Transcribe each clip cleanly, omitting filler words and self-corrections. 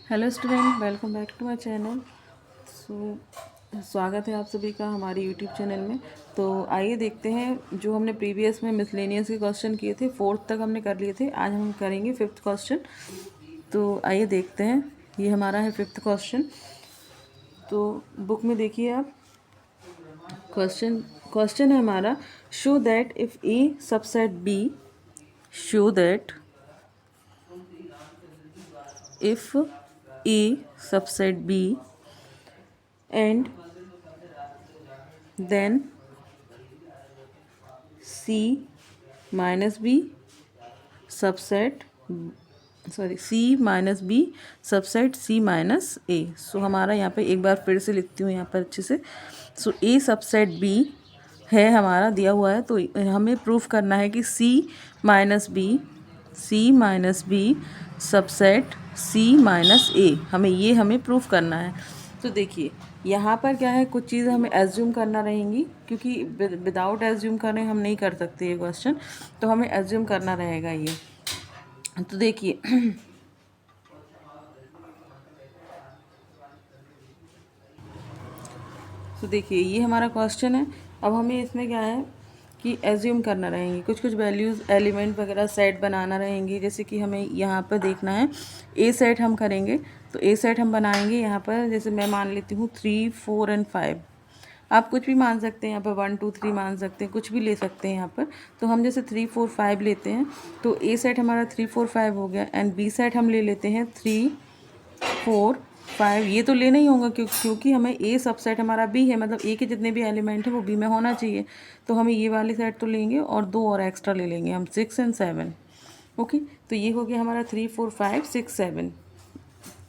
Hello student, welcome back to my channel. स्वागत है आप सभी का हमारे यूट्यूब चैनल में। तो आइए देखते हैं, जो हमने प्रीवियस में मिसलेनियस के क्वेश्चन किए थे, फोर्थ तक हमने कर लिए थे। आज हम करेंगे फिफ्थ क्वेश्चन। तो आइए देखते हैं, ये हमारा है फिफ्थ क्वेश्चन। तो बुक में देखिए आप, क्वेश्चन है हमारा, show that if A subset B, show that if A subset B and then C minus B subset C minus B subset C minus A। सो हमारा यहाँ पे एक बार फिर से लिखती हूँ यहाँ पर अच्छे से। सो A सबसेट B है हमारा दिया हुआ है, तो हमें प्रूफ करना है कि C minus B subset C minus A, हमें प्रूफ करना है। तो देखिए यहाँ पर क्या है, कुछ चीज़ें हमें एज्यूम करना रहेंगी, क्योंकि विदाउट एज्यूम करें हम नहीं कर सकते ये क्वेश्चन, तो हमें एज्यूम करना रहेगा ये। तो देखिए ये हमारा क्वेश्चन है। अब हमें इसमें क्या है कि एज्यूम करना रहेंगे, कुछ वैल्यूज़ एलिमेंट वगैरह सेट बनाना रहेंगे। जैसे कि हमें यहाँ पर देखना है ए सेट हम करेंगे, तो ए सेट हम बनाएंगे यहाँ पर। जैसे मैं मान लेती हूँ 3, 4 एंड 5। आप कुछ भी मान सकते हैं यहाँ पर, 1, 2, 3 मान सकते हैं, कुछ भी ले सकते हैं यहाँ पर। तो हम जैसे 3, 4, 5 लेते हैं, तो ए सेट हमारा 3, 4, 5 हो गया। एंड बी सेट हम ले लेते हैं 3, 4, 5। ये तो लेना ही होगा क्योंकि हमें ए सबसेट हमारा बी है, मतलब ए के जितने भी एलिमेंट हैं वो बी में होना चाहिए। तो हम ये वाली सेट तो लेंगे और 2 और एक्स्ट्रा ले लेंगे हम, 6 एंड 7। ओके, तो ये हो गया हमारा 3, 4, 5, 6, 7।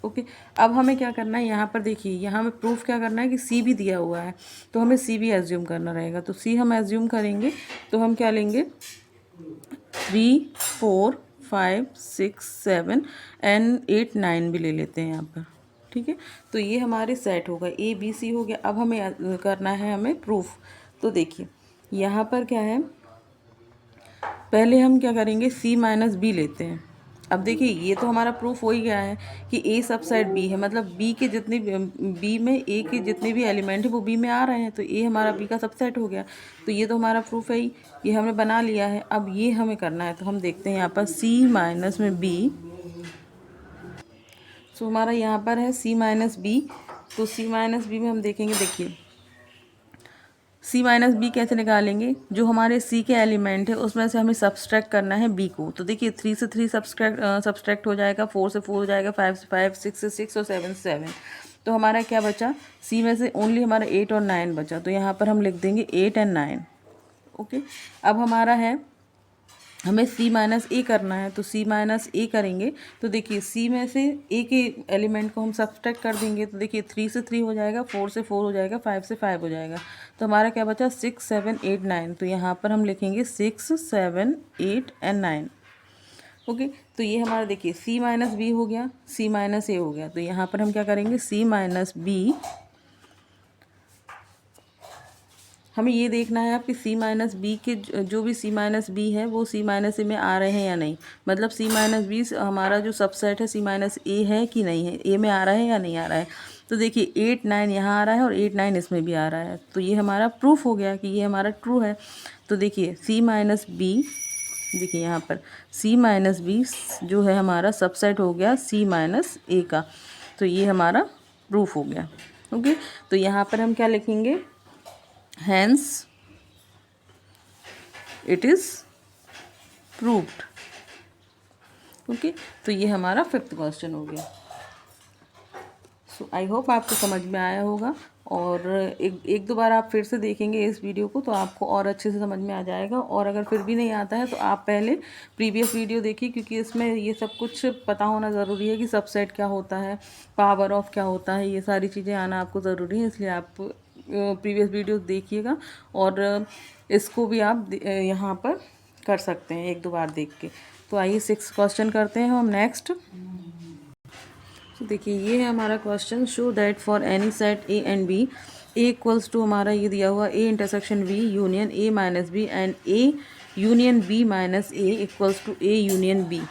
ओके, अब हमें क्या करना है, यहाँ पर देखिए, यहाँ हमें प्रूफ क्या करना है कि सी भी दिया हुआ है, तो हमें सी भी एज्यूम करना रहेगा। तो सी हम एज्यूम करेंगे, तो हम क्या लेंगे, 3, 4, 5, 6, 7 एंड 8, 9 भी ले लेते हैं यहाँ पर। ठीक है, तो ये हमारे सेट होगा, ए बी सी हो गया। अब हमें करना है हमें प्रूफ। तो देखिए यहाँ पर क्या है, पहले हम क्या करेंगे, सी माइनस बी लेते हैं। अब देखिए ये तो हमारा प्रूफ हो ही गया है कि ए सबसेट बी है, मतलब बी के जितने बी में ए के जितने भी एलिमेंट है वो बी में आ रहे हैं, तो ए हमारा बी का सबसेट हो गया। तो ये तो हमारा प्रूफ है ही, ये हमने बना लिया है। अब ये हमें करना है, तो हम देखते हैं यहाँ पर सी माइनस में बी। सो हमारा यहाँ पर है सी माइनस बी। तो सी माइनस बी में हम देखेंगे, देखिए सी माइनस बी कैसे निकालेंगे, जो हमारे सी के एलिमेंट है उसमें से हमें सब्सट्रैक्ट करना है बी को। तो देखिए 3 से 3 सब्सट्रैक्ट हो जाएगा, 4 से 4 हो जाएगा, 5 से 5, 6 से 6 और 7 से 7। तो हमारा क्या बचा, सी में से ओनली हमारा 8 और 9 बचा। तो यहाँ पर हम लिख देंगे 8 एंड 9। ओके, अब हमारा है, हमें सी माइनस ए करना है, तो सी माइनस ए करेंगे। तो देखिए सी में से ए के एलिमेंट को हम सब्सट्रैक्ट कर देंगे, तो देखिए 3 से 3 हो जाएगा, 4 से 4 हो जाएगा, 5 से 5 हो जाएगा। तो हमारा क्या बचा, 6, 7, 8, 9। तो यहाँ पर हम लिखेंगे 6, 7, 8 एंड 9। ओके, तो ये हमारा देखिए सी माइनस बी हो गया, सी माइनस ए हो गया। तो यहाँ पर हम क्या करेंगे, सी माइनस बी, हमें ये देखना है आपकी सी माइनस बी के जो भी सी माइनस बी है वो सी माइनस ए में आ रहे हैं या नहीं, मतलब सी माइनस बी हमारा जो सबसेट है सी माइनस ए है कि नहीं है, ए में आ रहा है या नहीं आ रहा है। तो देखिए 8, 9 यहाँ आ रहा है और 8, 9 इसमें भी आ रहा है, तो ये हमारा प्रूफ हो गया कि ये हमारा ट्रू है। तो देखिए सी माइनस बी, देखिए यहाँ पर सी माइनस बी जो है हमारा सबसेट हो गया सी माइनस ए का, तो ये हमारा प्रूफ हो गया। ओके, तो यहाँ पर हम क्या लिखेंगे, hence it is proved। Okay, तो ये हमारा फिफ्थ क्वेश्चन हो गया। सो आई होप आपको समझ में आया होगा, और एक दो बार आप फिर से देखेंगे इस वीडियो को तो आपको और अच्छे से समझ में आ जाएगा। और अगर फिर भी नहीं आता है तो आप पहले प्रीवियस वीडियो देखिए, क्योंकि इसमें ये सब कुछ पता होना ज़रूरी है कि सबसेट क्या होता है, पावर ऑफ क्या होता है, ये सारी चीज़ें आना आपको ज़रूरी है। इसलिए आप प्रीवियस वीडियो देखिएगा, और इसको भी आप यहाँ पर कर सकते हैं एक दो बार देख के। तो आइए 6 क्वेश्चन करते हैं हम नेक्स्ट। तो देखिए ये है हमारा question, show that for any set A and B, A equals to हमारा ये दिया हुआ A intersection B union A minus B and A union B minus A equals to A union B.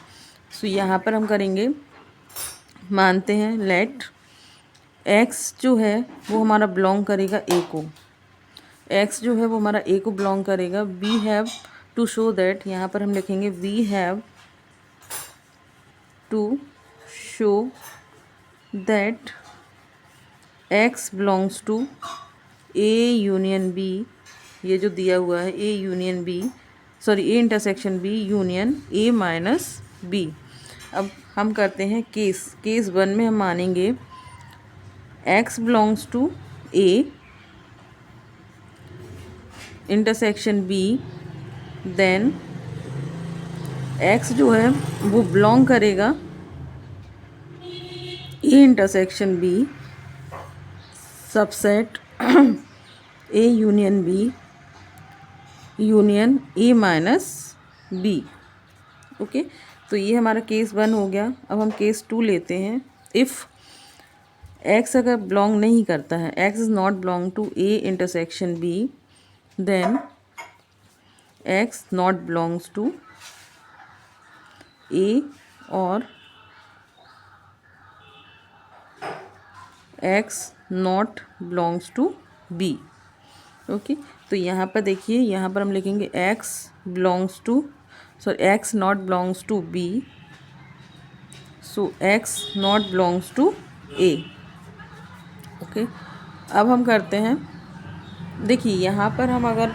So यहाँ पर हम करेंगे मानते हैं लेट एक्स जो है वो हमारा बिलोंग करेगा ए को, एक्स जो है वो हमारा ए को बिलोंग करेगा। We have to show that, यहाँ पर हम लिखेंगे we have to show that x belongs to A union B, ये जो दिया हुआ है A union B, sorry A intersection B union A minus B. अब हम करते हैं केस 1 में हम मानेंगे x belongs to A intersection B, then x जो है वो बिलोंग करेगा A intersection B subset A union B union A minus B. Okay, तो ये हमारा केस 1 हो गया। अब हम केस 2 लेते हैं। इफ़ एक्स अगर बिलोंग नहीं करता है, X is not belong to A intersection B, then X not belongs to A और X not belongs to B. Okay, तो यहाँ पर देखिए, यहाँ पर हम लिखेंगे X belongs to, sorry X not belongs to B, so X not belongs to A. Okay, अब हम करते हैं, देखिए यहाँ पर हम अगर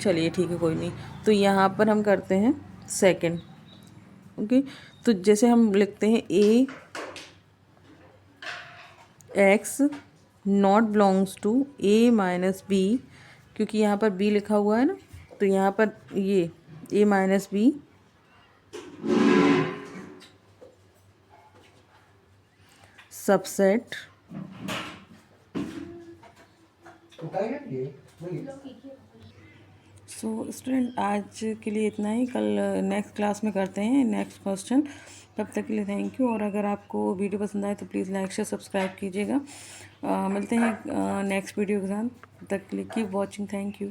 चलिए ठीक है कोई नहीं, तो यहाँ पर हम करते हैं सेकंड। ओके, तो जैसे हम लिखते हैं A X not belongs to A minus B, क्योंकि यहाँ पर बी लिखा हुआ है ना, तो यहाँ पर ये A minus B subset so student आज के लिए इतना ही। कल नेक्स्ट क्लास में करते हैं नेक्स्ट क्वेश्चन। तब तक के लिए थैंक यू, और अगर आपको वीडियो पसंद आए तो प्लीज़ लाइक शेयर सब्सक्राइब कीजिएगा। मिलते हैं नेक्स्ट वीडियो के साथ, तब तक के लिए कीप वॉचिंग, थैंक यू।